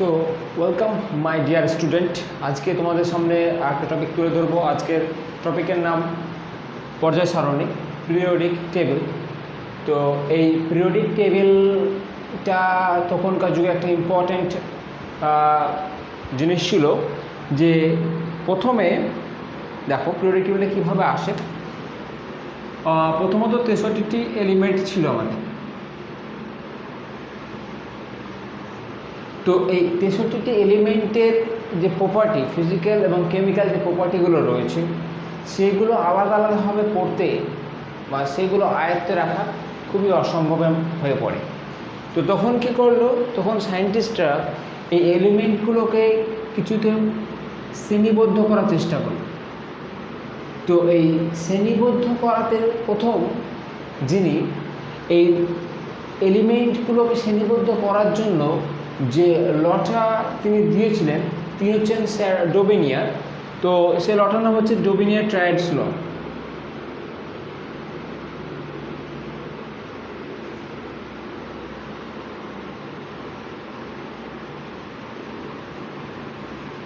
তো welcome my dear student. আজকে তোমাদের সামনে একটা টপিক তুলে ধরবো। আজকের টপিকের নাম পর্যায় সারণী, পিরিয়ডিক টেবিল। তো এই পিরিয়ডিক টেবিলটা তখনকার যুগে একটা ইম্পর্ট্যান্ট জিনিস ছিল। যে প্রথমে দেখো পিরিয়ডিক টেবিলে কীভাবে আসে। প্রথমত 63টি এলিমেন্ট ছিল আমাদের। তো এই 63টি এলিমেন্টের যে প্রপার্টি, ফিজিক্যাল এবং কেমিক্যাল যে প্রপার্টিগুলো রয়েছে, সেগুলো আলাদা আলাদাভাবে পড়তে বা সেগুলো আয়ত্তে রাখা খুবই অসম্ভব হয়ে পড়ে। তো তখন কী করলো, তখন সায়েন্টিস্টরা এই এলিমেন্টগুলোকে কিছুতে শ্রেণীবদ্ধ করার চেষ্টা করলো। তো এই শ্রেণীবদ্ধ করাতে প্রথম যিনি এই এলিমেন্টগুলোকে শ্রেণীবদ্ধ করার জন্য যে লটা তিনি দিয়েছিলেন, তিনি হচ্ছেন স্যার ডোবেনিয়ার। তো সে লটার নাম হচ্ছে ডোবেনিয়ার ট্রায়াডস ল।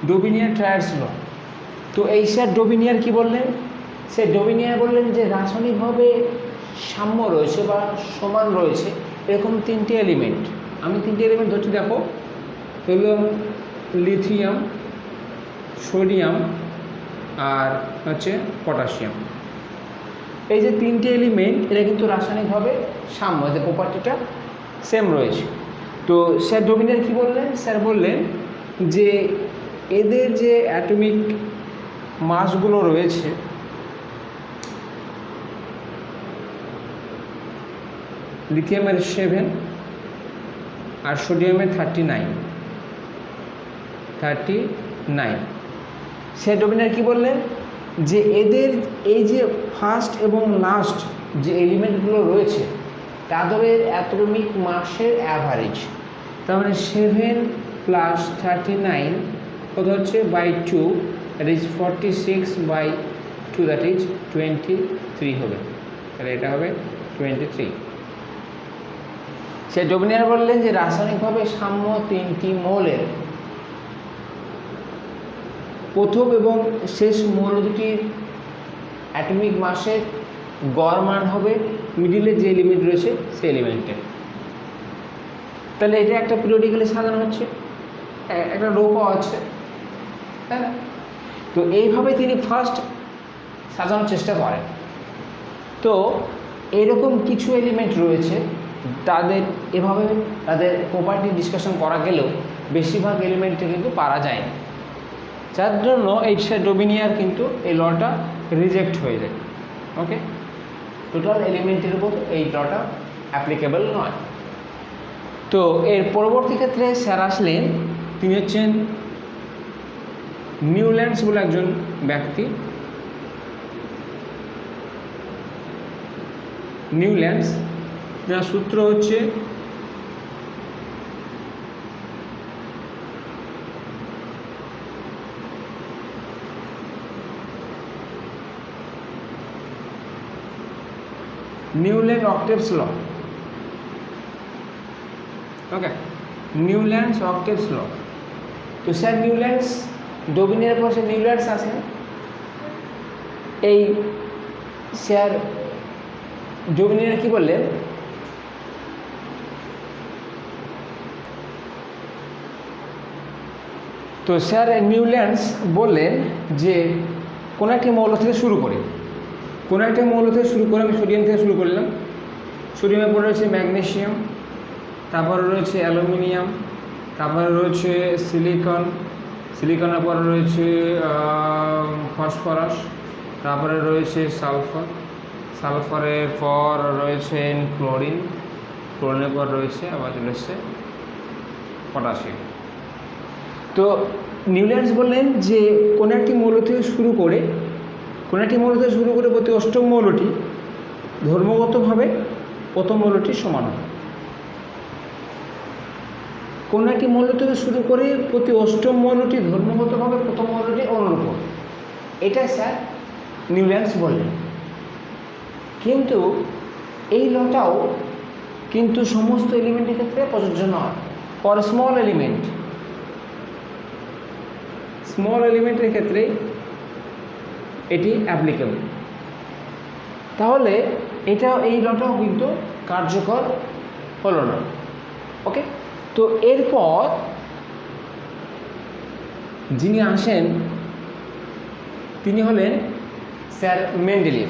ডোবেনিয়ার ট্রায়াডস ল। তো এই স্যার ডোবেনিয়ার কি বললেন, সে ডোবেনিয়ার বললেন যে রাসায়নিকভাবে সাম্য রয়েছে বা সমান রয়েছে এরকম তিনটি এলিমেন্ট। আমি তিনটি এলিমেন্ট ধরছি, দেখো, হলো লিথিয়াম, সোডিয়াম আর হচ্ছে পটাশিয়াম। এই যে তিনটি এলিমেন্ট, এরা কিন্তু রাসায়নিকভাবে সাম্য, এদের প্রপার্টিটা সেম রয়েছে। তো স্যার ডোবেনিয়ার কী বললেন, স্যার বললেন যে এদের যে অ্যাটমিক মাসগুলো রয়েছে, লিথিয়ামের 7 আর সোডিয়ামের 39। সে ডোবেনিয়ার কী বললেন যে এদের এই যে ফার্স্ট এবং লাস্ট যে এলিমেন্টগুলো রয়েছে তাদের অ্যাটমিক মাসের অ্যাভারেজ, তার মানে 7 + 39 কত হচ্ছে by 2, that is 46/2, that is 23 হবে। তাহলে এটা হবে 23। সে ডোবেনিয়ার বললেন যে রাসায়নিকভাবে সাম্য তিনটি মৌলের প্রথম এবং শেষ মৌল দুটির অ্যাটমিক মাসের গড় মান হবে মিডিলে যে এলিমেন্ট রয়েছে সেই এলিমেন্টের। তাহলে এটা একটা পিরিয়ডিক্যালি সাজানো হচ্ছে, একটা রো পাওয়া আছে, তাই না? তো এইভাবে তিনি ফার্স্ট সাজানোর চেষ্টা করেন। তো এরকম কিছু এলিমেন্ট রয়েছে, তাদের এভাবে তাদের প্রপার্টি ডিসকাশন করা গেলেও বেশিরভাগ এলিমেন্টে কিন্তু পারা যায় না, যার জন্য এই স্যার ডোবেনিয়ার কিন্তু এই লটা রিজেক্ট হয়ে যায়। ওকে, টোটাল এলিমেন্টের উপর এই লটা অ্যাপ্লিকেবল নয়। তো এর পরবর্তী ক্ষেত্রে স্যার আসলেন, তিনি হচ্ছেন নিউল্যান্ডস বলে একজন ব্যক্তি। নিউল্যান্ডস, যার সূত্র হচ্ছে নিউল্যান্ড অক্টেভস ল। ওকে, নিউল্যান্ডস অক্টেভস ল। তো স্যার নিউল্যান্ডস, ডোবেনিয়ার পর স্যার নিউল্যান্ডস আসেন। এই স্যার ডোবেনিয়ার কি বললেন, তো স্যার নিউল্যান্ডস বললেন যে কোনো একটি মৌল থেকে শুরু করে, আমি সোডিয়াম থেকে শুরু করলাম। সোডিয়ামের পরে রয়েছে ম্যাগনেসিয়াম, তারপরে রয়েছে অ্যালুমিনিয়াম, তারপরে রয়েছে সিলিকনের পরে রয়েছে ফসফরাস, তারপরে রয়েছে সালফারের পর রয়েছে ক্লোরিনের পর রয়েছে আবার চলে এসছে পটাশিয়াম। তো নিউল্যান্ডস বললেন যে কোনো একটি মৌল থেকে শুরু করে প্রতি অষ্টম মৌলটি ধর্মগতভাবে প্রথম মৌলটির সমান হয়। কোনো একটি মৌল থেকে শুরু করে প্রতি অষ্টম মৌলটি ধর্মগতভাবে প্রথম মৌলটি অনুরূপ, এটা স্যার নিউল্যান্ডস বললেন। কিন্তু এই লটাও কিন্তু সমস্ত এলিমেন্টের ক্ষেত্রে প্রযোজ্য নয়। ফর স্মল এলিমেন্ট স্মল এলিমেন্টের ক্ষেত্রে এটি অ্যাপ্লিকেবল। তাহলে এই লটাও কিন্তু কার্যকর হলো না। ওকে, তো এরপর যিনি আসেন তিনি হলেন স্যার মেন্ডেলিভ।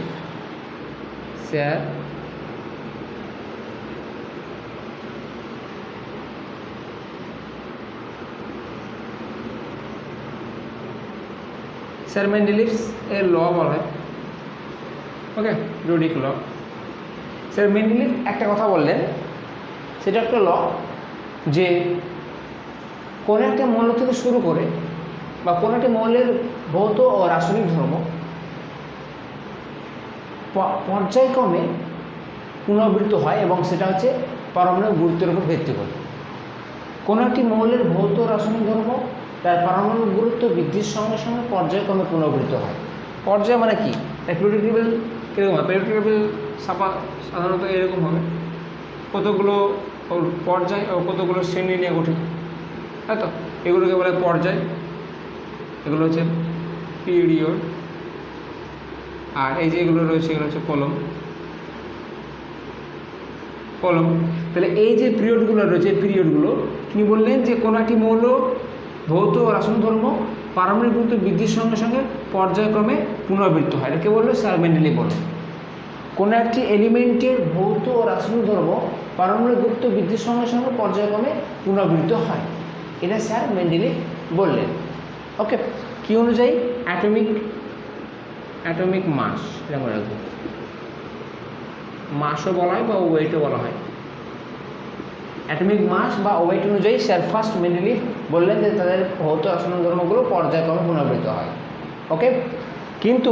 স্যার মেন্ডেলিভস এর ল বলা হয়। ওকে, পিরিয়ডিক ল। স্যার মেন্ডেলিভ একটা কথা বললেন, সেটা একটা ল যে কোনো একটা মৌল থেকে শুরু করে বা কোনো একটা মৌলের ভৌত ও রাসায়নিক ধর্ম পর্যায়ক্রমে পুনরাবৃত্ত হয় এবং সেটা হচ্ছে পারমাণবিক গুরুত্বের উপর ভিত্তি করে। কোনো একটি মৌলের ভৌত রাসায়নিক ধর্ম তার পারমাণবিক গুরুত্ব বৃদ্ধির সঙ্গে সঙ্গে পর্যায়ক্রমে পুনরাবৃত্ত হয়। পর্যায় মানে কি? পিরিয়ডিক টেবিল কীরকম হয়? পিরিয়ডিক টেবিল সাধারণত এরকম হবে, কতগুলো পর্যায় ও কতগুলো শ্রেণী নিয়ে গঠিত, তাই তো? এগুলোকে বলে পর্যায়, এগুলো হচ্ছে পিরিয়ড, আর এই যে এগুলো রয়েছে এগুলো হচ্ছে কলম। তাহলে এই যে পিরিয়ডগুলো রয়েছে, এই পিরিয়ডগুলো তিনি বললেন যে কোনো একটি মৌল ভৌত ও রাসায়নিক ধর্ম পারমাণবিক গুরুত্ব বৃদ্ধির সঙ্গে সঙ্গে পর্যায়ক্রমে পুনরাবৃত্ত হয়। এটাকে বললো স্যার মেন্ডেলিভ বলে। কোনো একটি এলিমেন্টের ভৌত ও রাসায়নিক ধর্ম পারমাণবিক গুরুত্ব বৃদ্ধির সঙ্গে সঙ্গে পর্যায়ক্রমে পুনরাবৃত্ত হয়, এটা স্যার মেন্ডেলিভ বললেন। ওকে, কী অনুযায়ী? অ্যাটমিক মাস, এটা মনে রাখবো। মাসও বলা হয় বা ওয়েটও বলা হয়। অ্যাটমিক মাস বা ওয়েট অনুযায়ী স্যার ফার্স্ট মেন্ডেলিভ বললেন যে তাদের ভৌত রাসায়নিক ধর্মগুলো পর্যায়ক্রমে পুনরাবৃত্ত হয়। ওকে, কিন্তু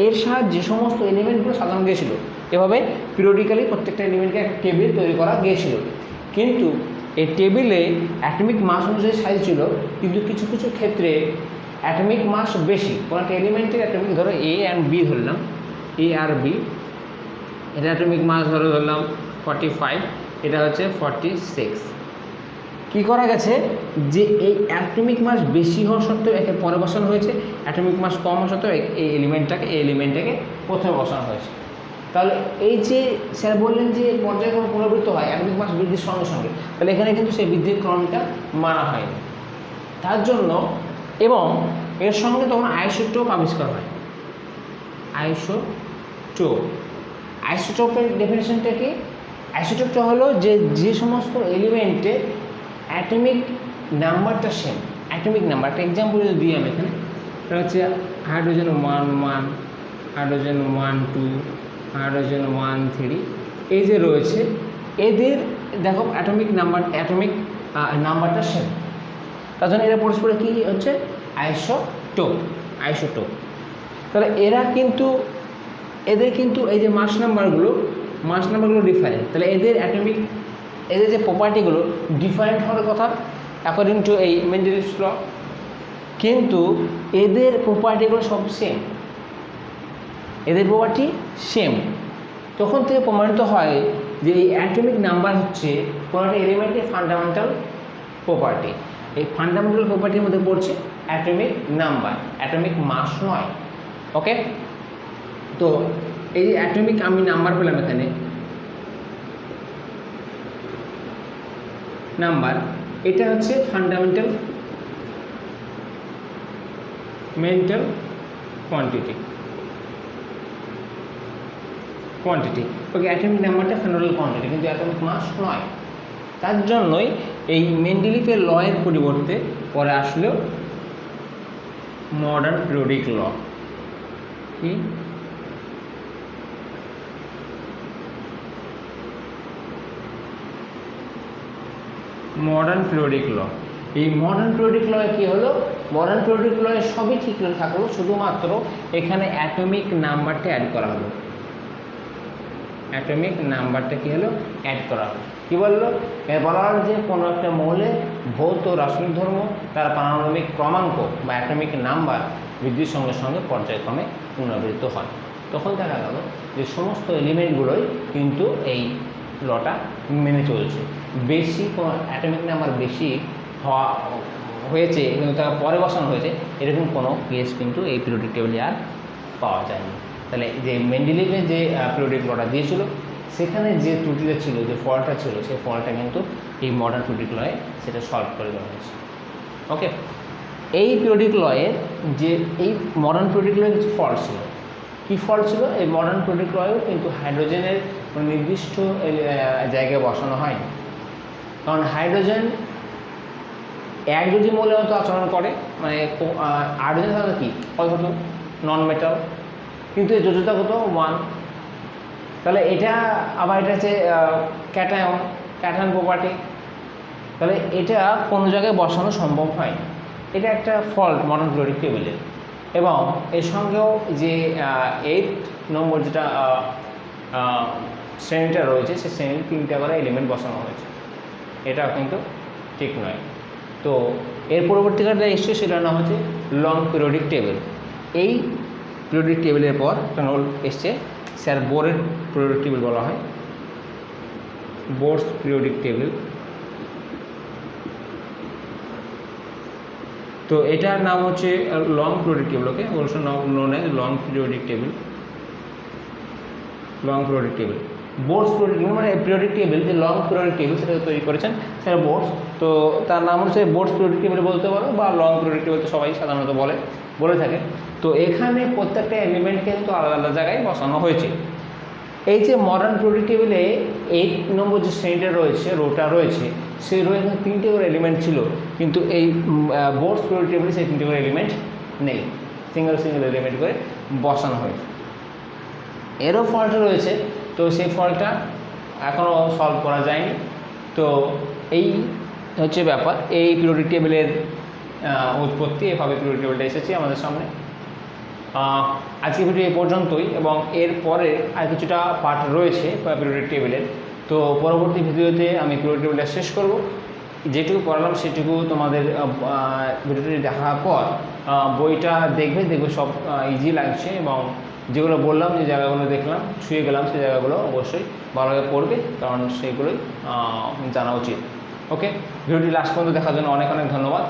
এর সাহায্যে যে সমস্ত এলিমেন্টগুলো সাজানো গিয়েছিল, এভাবে পিরিয়ডিক্যালি প্রত্যেকটা এলিমেন্টকে একটা টেবিল তৈরি করা গিয়েছিল। কিন্তু এই টেবিলে অ্যাটমিক মাস অনুযায়ী সাইজ ছিল, কিন্তু কিছু কিছু ক্ষেত্রে অ্যাটমিক মাস বেশি। কোনো একটা এলিমেন্টের অ্যাটমিক, ধরো এ অ্যান্ড বি ধরলাম, এ আর বি, এটা অ্যাটমিক মাস ধরলাম 45, এটা হচ্ছে 46। কী করা গেছে যে এই অ্যাটমিক মাস বেশি হওয়া সত্ত্বেও একে পরে বসানো হয়েছে, অ্যাটমিক মাস কম হওয়া সত্ত্বেও এই এলিমেন্টটাকে প্রথমে বসানো হয়েছে। তাহলে এই যে স্যার বললেন যে পর্যায়ক্রমে পুনরাবৃত্ত হয় অ্যাটমিক মাস বৃদ্ধির সঙ্গে সঙ্গে, তাহলে এখানে কিন্তু সেই বৃদ্ধির ক্রমটা মানা হয়নি। তার জন্য এবং এর সঙ্গে তখন আইসোটোপ আবিষ্কার হয়। আইসোটোপের ডেফিনেশনটা কি? আইসোটোপটা হলো যে সমস্ত এলিমেন্টে অ্যাটমিক নাম্বারটা সেম। অ্যাটমিক নাম্বার একটা এক্সাম্পল যদি দিই আমি এখানে, এটা হচ্ছে হাইড্রোজেন 1, হাইড্রোজেন 1, 2, হাইড্রোজেন 1, 3, এই যে রয়েছে এদের দেখো অ্যাটমিক নাম্বারটা সেম। তার জন্য এরা পরস্পরে কী হচ্ছে? আইসোটোপ। তাহলে এদের কিন্তু এই যে মাস নাম্বারগুলো ডিফারেন্ট। তাহলে এদের যে প্রপার্টিগুলো ডিফারেন্ট হওয়ার কথা অ্যাকর্ডিং টু এই মেন্ডেলিভস ল, কিন্তু এদের প্রপার্টিগুলো সব সেম। তখন থেকে প্রমাণিত হয় যে এই অ্যাটমিক নাম্বার হচ্ছে কোনো একটা এলিমেন্টের ফান্ডামেন্টাল প্রপার্টি। এই ফান্ডামেন্টাল প্রপার্টির মধ্যে পড়ছে অ্যাটমিক নাম্বার, অ্যাটমিক মাস নয়। ওকে, তো এই যে অ্যাটমিক আমি নাম্বার পেলাম এখানে, নাম্বার, এটা হচ্ছে ফান্ডামেন্টাল কোয়ান্টিটি। ওকে, অ্যাটমিক নাম্বারটা ফান্ডামেন্টাল কোয়ান্টিটি, কিন্তু অ্যাটমিক মাস নয়। তার জন্যই এই মেন্ডেলিভের ল এর পরিবর্তে পরে আসলেও মডার্ন পিরিয়ডিক ল। কি? মডার্ন পিরিয়ডিক ল। এই মডার্ন পিরিয়ডিক লয়ে কী হলো? মডার্ন পিরিয়ডিক লয়ে সবই ঠিক থাকলো, শুধুমাত্র এখানে অ্যাটমিক নাম্বারটা অ্যাড করা হলো। অ্যাটমিক নাম্বারটা কী হলো? অ্যাড করা হলো। কী বললো? বলা হলো যে কোনো একটা মৌলের ভৌত রাসায়নিক ধর্ম তার পারমাণবিক ক্রমাঙ্ক বা অ্যাটমিক নাম্বার বৃদ্ধির সঙ্গে সঙ্গে পর্যায়ক্রমে পুনরাবৃত্ত হয়। তখন দেখা গেল যে সমস্ত এলিমেন্টগুলোই কিন্তু এই লটা মেনে চলছে। বেশি কোনো অ্যাটমিক নাম্বার বেশি হয়েছে কিন্তু তার পরে বসানো হয়েছে, এরকম কোনো কেস কিন্তু এই পিরিয়ডিক টেবিলে আর পাওয়া যায়নি। তাহলে যে মেন্ডেলিভের যে পিরিয়ডিক লটা দিয়েছিল সেখানে যে ত্রুটিটা ছিল, যে ফল্টটা ছিল, সেই ফল্টটা কিন্তু এই মডার্ন পিরিয়ডিক লয়ে সেটা সলভ করে দেওয়া হয়েছে। ওকে, এই পিরিয়ডিক লয়ের যে এই মডার্ন পিরিয়ডিক লয়ে কিছু ফল্ট ছিল। কী ফল্ট ছিল? এই মডার্ন পিরিয়ডিক লয়েও কিন্তু হাইড্রোজেনের কোনো নির্দিষ্ট জায়গায় বসানো হয়নি, কারণ হাইড্রোজেন এক যদি মৌলের মতো আচরণ করে, মানে হাইড্রোজেন সাধারণত কি কত নন মেটাল, কিন্তু এই যোজ্যতা কত 1। তাহলে এটা আবার এটা হচ্ছে ক্যাটায়ন প্রপার্টি, তাহলে এটা কোনো জায়গায় বসানো সম্ভব হয়। এটা একটা ফল্ট মডার্ন পিরিয়ডিক টেবিলের। এবং এর সঙ্গেও যে 8 নম্বর যেটা শ্রেণীটা রয়েছে, সেই শ্রেণীর 3টা করে এলিমেন্ট বসানো হয়েছে, এটা কিন্তু ঠিক নয়। তো এর পরবর্তীকালে এসছে সেটার নাম হচ্ছে লং পিরিয়ডিক টেবিল। এই পিরিয়ডিক টেবিলের পর এসছে স্যার বোরের পিরিয়ডিক টেবিল বলা হয়, বোরস পিরিয়ডিক টেবিল। তো এটার নাম হচ্ছে long periodic table. Okay, also known as long periodic table. Long periodic table, Bohr's periodic table মানে পিরিয়ডিক টেবিল যে লং পিরিয়ডিক টেবিল সেটা তৈরি করেছেন সেটা বোরস। তো তার নাম হচ্ছে বোরস পিরিয়ডিক টেবিল বলতে পারো, বা লং পিরিয়ডিক টেবিল তো সবাই সাধারণত বলে থাকে। তো এখানে প্রত্যেকটা এলিমেন্টকে কিন্তু আলাদা আলাদা জায়গায় বসানো হয়েছে। এই যে মডার্ন পিরিয়ডিক টেবিলে 8 নম্বর যে শ্রেণীটা রয়েছে, রোটা রয়েছে, সেই রোয়ে কিন্তু 3টে করে এলিমেন্ট ছিল, কিন্তু এই বোরস পিরিয়ডিক টেবিলে সেই 3টে করে এলিমেন্ট নেই, সিঙ্গেল এলিমেন্ট করে বসানো হয়েছে। এরও ফল্ট রয়েছে, তো সেই ফল্টটা এখনও সলভ করা যায়নি। তো এই হচ্ছে ব্যাপার, এই পিরিয়ডিক টেবিলের উৎপত্তি, এভাবে পিরিয়ডিক টেবিলটা এসেছে আমাদের সামনে। আজকে ভিডিও এই পর্যন্তই, এবং এরপরে আর কিছুটা পার্ট রয়েছে পিরিয়ডিক টেবিলের। তো পরবর্তী ভিডিওতে আমি পিরিয়ডিক টেবিলটা শেষ করব। যেটুকু পড়ালাম সেটুকু তোমাদের ভিডিওটি দেখার পর বইটা দেখবে সব ইজি লাগছে, এবং যেগুলো বললাম, যে জায়গাগুলো দেখলাম, ছুঁয়ে গেলাম, সেই জায়গাগুলো অবশ্যই ভালোভাবে পড়বে, কারণ সেইগুলোই জানা উচিত। ওকে, ভিডিওটি লাস্ট পর্যন্ত দেখার জন্য অনেক ধন্যবাদ।